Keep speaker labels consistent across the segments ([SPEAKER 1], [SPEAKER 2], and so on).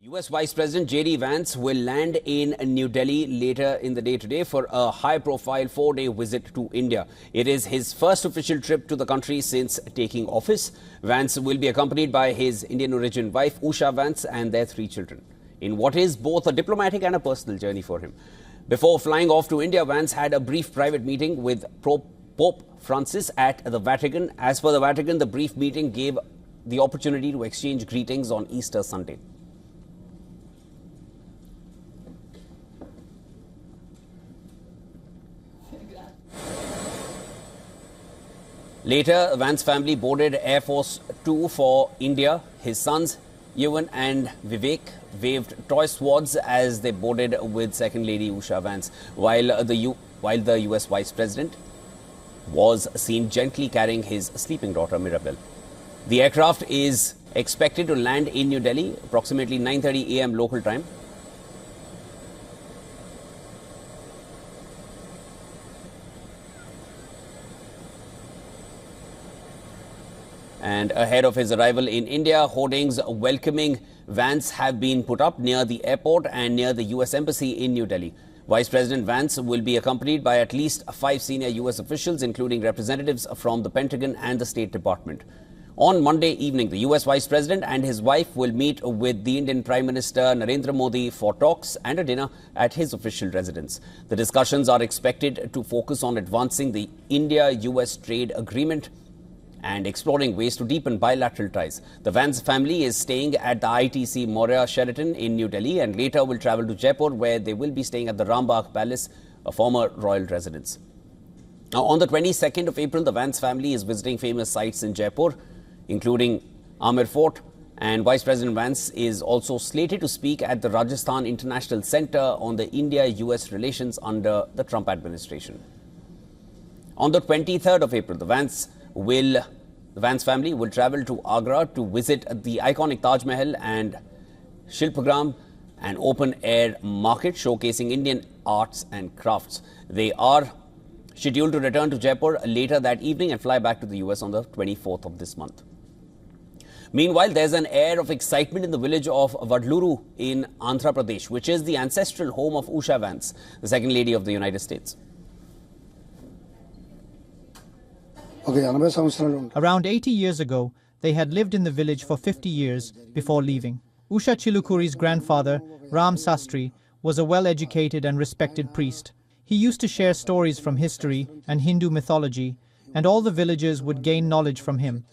[SPEAKER 1] US Vice President J.D. Vance will land in New Delhi later in the day today for a high-profile 4-day visit to India. It is his first official trip to the country since taking office. Vance will be accompanied by his Indian-origin wife Usha Vance and their 3 children, in what is both a diplomatic and a personal journey for him. Before flying off to India, Vance had a brief private meeting with Pope Francis at the Vatican. As per the Vatican, the brief meeting gave the opportunity to exchange greetings on Easter Sunday. Later, Vance family boarded Air Force 2 for India. His sons, WION and Vivek, waved toy swords as they boarded with Second Lady Usha Vance, while the US Vice President was seen gently carrying his sleeping daughter, Mirabel. The aircraft is expected to land in New Delhi approximately 9:30 a.m. local time. And ahead of his arrival in India, hoardings welcoming Vance have been put up near the airport and near the US Embassy in New Delhi. Vice President Vance will be accompanied by at least 5 senior US officials, including representatives from the Pentagon and the State Department. On Monday evening, the US Vice President and his wife will meet with the Indian Prime Minister Narendra Modi for talks and a dinner at his official residence. The discussions are expected to focus on advancing the India-US trade agreement and exploring ways to deepen bilateral ties. The Vance family is staying at the ITC Maurya Sheraton in New Delhi and later will travel to Jaipur, where they will be staying at the Rambagh Palace, a former royal residence. Now, on the 22nd of April, the Vance family is visiting famous sites in Jaipur, including Amer Fort, and Vice President Vance is also slated to speak at the Rajasthan International Centre on the India-US relations under the Trump administration. On the 23rd of April, the Vance family will travel to Agra to visit the iconic Taj Mahal and Shilpagram, an open-air market showcasing Indian arts and crafts. They are scheduled to return to Jaipur later that evening and fly back to the US on the 24th of this month. Meanwhile, there's an air of excitement in the village of Vadluru in Andhra Pradesh, which is the ancestral home of Usha Vance, the Second Lady of the United States.
[SPEAKER 2] Around 80 years ago, they had lived in the village for 50 years before leaving. Usha Chilukuri's grandfather, Ram Sastry, was a well-educated and respected priest. He used to share stories from history and Hindu mythology, and all the villagers would gain knowledge from him.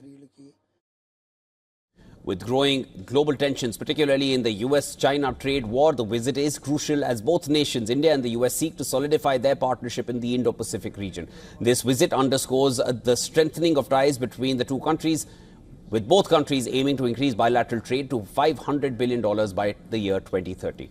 [SPEAKER 1] With growing global tensions, particularly in the US-China trade war, the visit is crucial as both nations, India and the US, seek to solidify their partnership in the Indo-Pacific region. This visit underscores the strengthening of ties between the two countries, with both countries aiming to increase bilateral trade to $500 billion by the year 2030.